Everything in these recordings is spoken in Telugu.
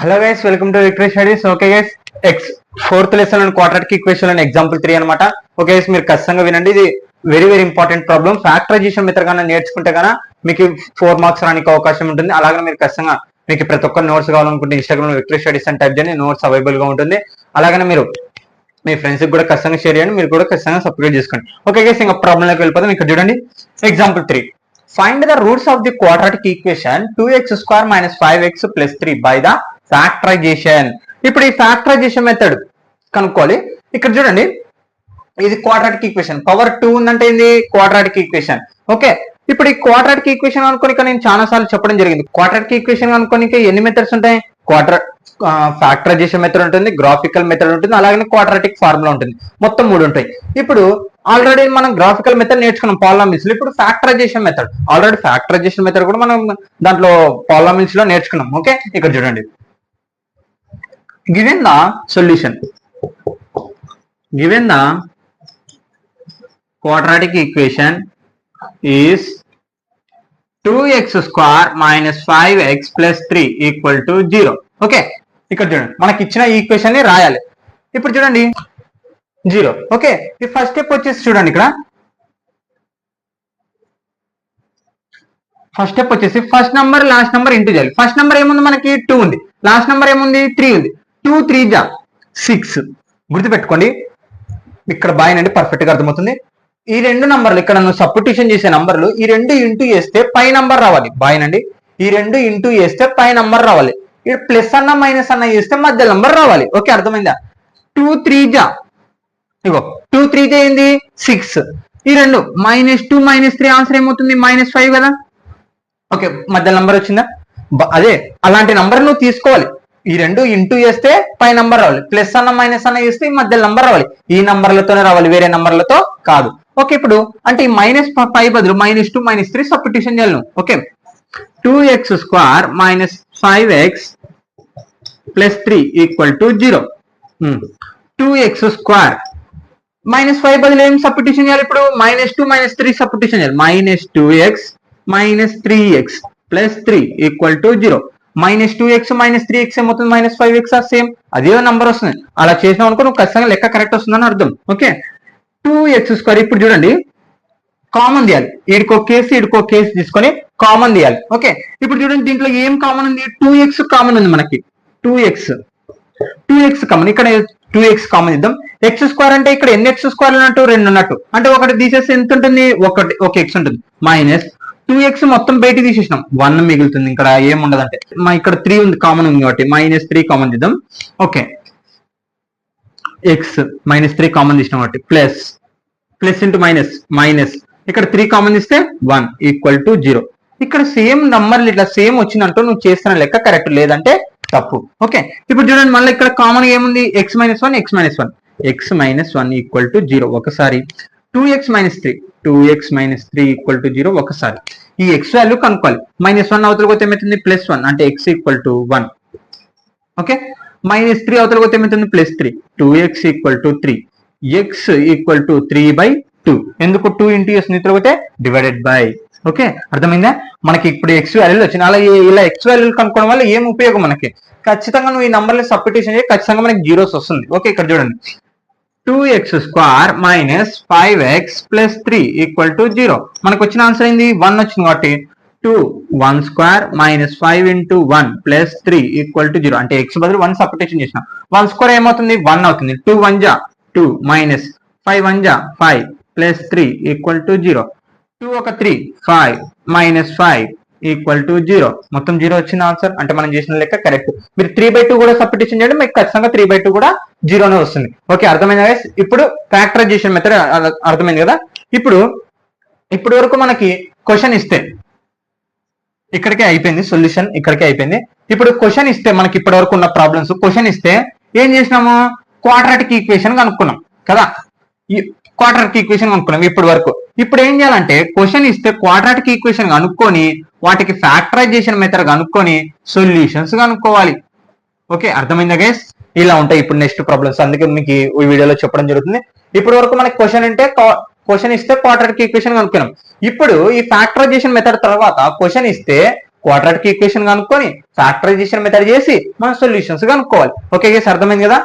Hello guys, welcome to Victory Studies. Okay guys, fourth lesson quadratic equation and example 3 అనమాట. ఓకే గైస్, మీరు ఖచ్చితంగా వినండి. ఇది very very important problem. Factorization method కన్నా నేర్చుకుంటే కన్నా మీకు 4 మార్క్స్ రానికి అవకాశం ఉంటుంది. అలాగే మీరు ఖచ్చితంగా మీకు ప్రతి ఒక్క నోట్స్ కావాలనుకుంటే ఇన్స్టాగ్రామ్ లో విక్టరీ స్టడీస్ అని టైప్ చేయండి, నోట్స్ అవైలబుల్ గా ఉంటుంది. అలాగే మీరు మీ ఫ్రెండ్స్ కూడా ఖచ్చితంగా షేర్ చేయండి, మీరు కూడా ఖచ్చితంగా సబ్స్క్రైబ్ చేసుకోండి. ఓకే గైస్, ఇంకా ప్రాబ్లం లోకి వెళ్ళిపోతాం. ఇక్కడ చూడండి, example 3. Find the roots of the quadratic equation 2x² - 5x + 3 by the factorization. ఇప్పుడు ఈ ఫ్యాక్టరైజేషన్ మెథడ్ కనుక్కోవాలి. ఇక్కడ చూడండి, ఇది క్వాడ్రాటిక్ ఈక్వేషన్. పవర్ 2 ఉందంటే ఇది క్వాడ్రాటిక్ ఈక్వేషన్. ఓకే, ఇప్పుడు ఈ క్వాడ్రాటిక్ ఈక్వేషన్ అనుకోనిక నేను చాలా సార్లు చెప్పడం జరిగింది. క్వాడ్రాటిక్ ఈక్వేషన్ అనుకోనిక ఎన్ని మెథడ్స్ ఉంటాయి? ఫ్యాక్టరైజేషన్ మెథడ్ ఉంటుంది, గ్రాఫికల్ మెథడ్ ఉంటుంది, అలాగే క్వాడ్రాటిక్ ఫార్ములా ఉంటుంది. మొత్తం 3 ఉంటాయి. ఇప్పుడు ఆల్రెడీ మనం గ్రాఫికల్ మెథడ్ నేర్చుకున్నాం పాలినామిల్స్ లో. ఇప్పుడు factorization method, already factorization method కూడా మనం దాంట్లో పాలినామిల్స్ లో నేర్చుకున్నాం. ఓకే, ఇక్కడ చూడండి, given the solution, given the quadratic equation is 2x² - 5x + 3 = 0. Okay, ఇక్కడ చూడండి, మనకి ఇచ్చిన ఈక్వేషన్ ని రాయాలి. ఇప్పుడు చూడండి 0. ఓకే, ఈ ఫస్ట్ స్టెప్ వచ్చేసి చూడండి, ఇక్కడ ఫస్ట్ స్టెప్ వచ్చేసి first number last number into చేయాలి. ఫస్ట్ నంబర్ ఏముంది? మనకి 2 ఉంది. లాస్ట్ నంబర్ ఏముంది? 3 ఉంది. 2 3 జా 6. గుర్తుపెట్టుకోండి, ఇక్కడ బాయ్ అండి, పర్ఫెక్ట్ గా అర్థమవుతుంది. ఈ రెండు నంబర్లు ఇక్కడ నువ్వు సబ్స్టిట్యూషన్ చేసే నంబర్లు, ఈ రెండు ఇంటూ చేస్తే పై నంబర్ రావాలి. బాయ్ అండి, ఈ రెండు ఇంటూ చేస్తే పై నంబర్ రావాలి. ఇక్కడ ప్లస్ అన్న మైనస్ అన్న చేస్తే మధ్య నంబర్ రావాలి. ఓకే, అర్థమైందా? 2 3 జా, ఇగో 2 3 జా ఏంది? 6. ఈ రెండు -2 -3 ఆన్సర్ ఏమవుతుంది? -5 కదా. ఓకే, మధ్య నంబర్ వచ్చిందా? అదే అలాంటి నంబర్ నువ్వు తీసుకోవాలి. ఈ రెండు ఇంటూ చేస్తే పై నంబర్ రావాలి, ప్లస్ అన్న మైనస్ అన్న చేస్తే ఈ మధ్య నంబర్ రావాలి. ఈ నంబర్లతోనే రావాలి, వేరే నంబర్లతో కాదు. ఓకే, ఇప్పుడు అంటే ఈ -5 బదులు -2 -3 సబ్స్టిట్యూషన్ చేయాలి. Okay, 2x² - 5x + 3 = 0. 2x² -5 బదులు ఏం సబ్స్టిట్యూషన్ చేయాలి? ఇప్పుడు -2 -3 సబ్స్టిట్యూషన్ చేయాలి. -2x - 3x + 3 = 0. -2x - 3x ఏమవుతుంది? -5x. సేమ్ అదే నంబర్ వస్తుంది. అలా చేసినావు అనుకో నువ్వు ఖచ్చితంగా లెక్క కరెక్ట్ వస్తుందని అర్థం. Okay, 2x². ఇప్పుడు చూడండి, కామన్ తీయాలి. ఈడికో కేసు తీసుకొని కామన్ తీయాలి. ఓకే, ఇప్పుడు చూడండి, దీంట్లో ఏం కామన్ ఉంది? 2x కామన్ ఉంది మనకి. 2x కామన్, ఇక్కడ 2x కామన్ ఇద్దాం. x² అంటే ఇక్కడ ఎన్ని x² ఉన్నట్టు? 2 ఉన్నట్టు. అంటే ఒకటి తీసేసి ఎంత ఉంటుంది? ఒక x ఉంటుంది. -2x మొత్తం బయట తీసేసినాం, 1 మిగులుతుంది. ఇక్కడ ఏముండదంటే ఇక్కడ 3 ఉంది, కామన్ ఉంది కాబట్టి -3 కామన్ తీద్దాం. ఓకే, x -3 కామన్ తీసినాం కాబట్టి ప్లస్ ఇంటూ మైనస్ ఇక్కడ 3 కామన్ తీస్తే 1 = 0. ఇక్కడ సేమ్ నంబర్లు ఇట్లా సేమ్ వచ్చినట్టు నువ్వు చేస్తున్న లెక్క కరెక్ట్, లేదంటే తప్పు. ఓకే, ఇప్పుడు చూడండి, మళ్ళీ ఇక్కడ కామన్ ఏముంది? x - 1 x - 1 = 0 ఒకసారి. 2x - 3 = 0 ఒకసారి. ఈ x వాల్యూ కనుక్కోవాలి. -1 అవతల పోతే ఏమవుతుంది? +1 అంటే x = 1. ఓకే, -3 అవతల పోతే ఏమవుతుంది? +3. 2x = 3. x = 3/2. ఎందుకు 2 × s నిద్ర పోతే డివైడెడ్ బై. ఓకే, అర్థమైందా? మనకి ఇప్పుడు x వాల్యూలు వచ్చినాయి. అలా ఇలా x వాల్యూలు కనుక్కోవడం వల్ల ఏం ఉపయోగం మనకి? ఖచ్చితంగా నువ్వు ఈ నంబర్లు సబ్స్టిట్యూషన్ చేసి ఖచ్చితంగా మనకి జీరోస్ వస్తుంది. ఓకే, ఇక్కడ చూడండి, 2x² - 5x + 3 = 0. మనకు వచ్చిన ఆన్సర్ ఏంది? 1 వచ్చింది కాబట్టి 1² - 5 × 1 + 3 = 0. అంటే x బదులు 1 సబ్స్టిట్యూషన్ చేసిన 1² ఏమవుతుంది? 1 అవుతుంది. 2 1 జా 2 -5 1 జా 5 + 3 = 0. 2 ఒక 3 5 -5 = 0. మొత్తం 0 వచ్చింది ఆన్సర్. అంటే మనం చేసిన లెక్క కరెక్ట్. మీరు 3/2 కూడా సబ్స్టిట్యూషన్ చేయండి, మీకు ఖచ్చితంగా 3/2 కూడా 0నే వస్తుంది. ఓకే, అర్థమైందా గైస్? ఇప్పుడు ఫ్యాక్టరైజేషన్ మెథడ్ అర్థమైంది కదా. ఇప్పుడు వరకు మనకి క్వశ్చన్ ఇస్తే ఇక్కడికే అయిపోయింది, సొల్యూషన్ ఇక్కడికే అయిపోయింది. ఇప్పుడు క్వశ్చన్ ఇస్తే మనకి ఇప్పటి వరకు ఉన్న ప్రాబ్లమ్స్ క్వశ్చన్ ఇస్తే ఏం చేసినాము? క్వాడ్రాటిక్ ఈక్వేషన్ కనుక్కున్నాం కదా. క్వాడ్రాటిక్ ఈక్వేషన్ కనుక్కున్నాం ఇప్పటి వరకు. ఇప్పుడు ఏం చేయాలంటే క్వశ్చన్ ఇస్తే క్వాడ్రాటిక్ ఈక్వేషన్ కనుక్కొని వాటికి ఫ్యాక్టరైజేషన్ మెథడ్ కనుక్కొని సొల్యూషన్స్ కనుక్కోవాలి. ఓకే, అర్థమైందా గైస్? ఇలా ఉంటాయి ఇప్పుడు నెక్స్ట్ ప్రాబ్లమ్స్. అందుకే మీకు ఈ వీడియోలో చెప్పడం జరుగుతుంది. ఇప్పటి వరకు మనకి క్వశ్చన్ అంటే క్వశ్చన్ ఇస్తే క్వాడ్రాటిక్ ఈక్వేషన్ కనుక్కున్నాం. ఇప్పుడు ఈ ఫ్యాక్టరైజేషన్ మెథడ్ తర్వాత క్వశ్చన్ ఇస్తే క్వాడ్రాటిక్ ఈక్వేషన్ కనుక్కొని ఫ్యాక్టరైజేషన్ మెథడ్ చేసి మనం సొల్యూషన్స్ కనుక్కోవాలి. ఓకే గైస్, అర్థమైంది కదా.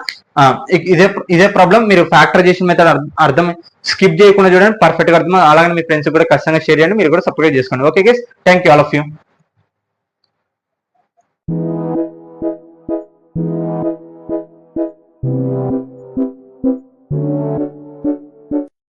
ఇదే ప్రాబ్లం మీరు ఫ్యాక్టరైజేషన్ మెథడ్ అర్థం స్కిప్ చేయకుండా చూడండి, పర్ఫెక్ట్ గా అర్థం. అలాగే మీ ఫ్రెండ్స్ కూడా ఖచ్చితంగా షేర్ చేయండి, మీరు కూడా సబ్స్క్రైబ్ చేసుకోండి. Okay guys, thank you all of you.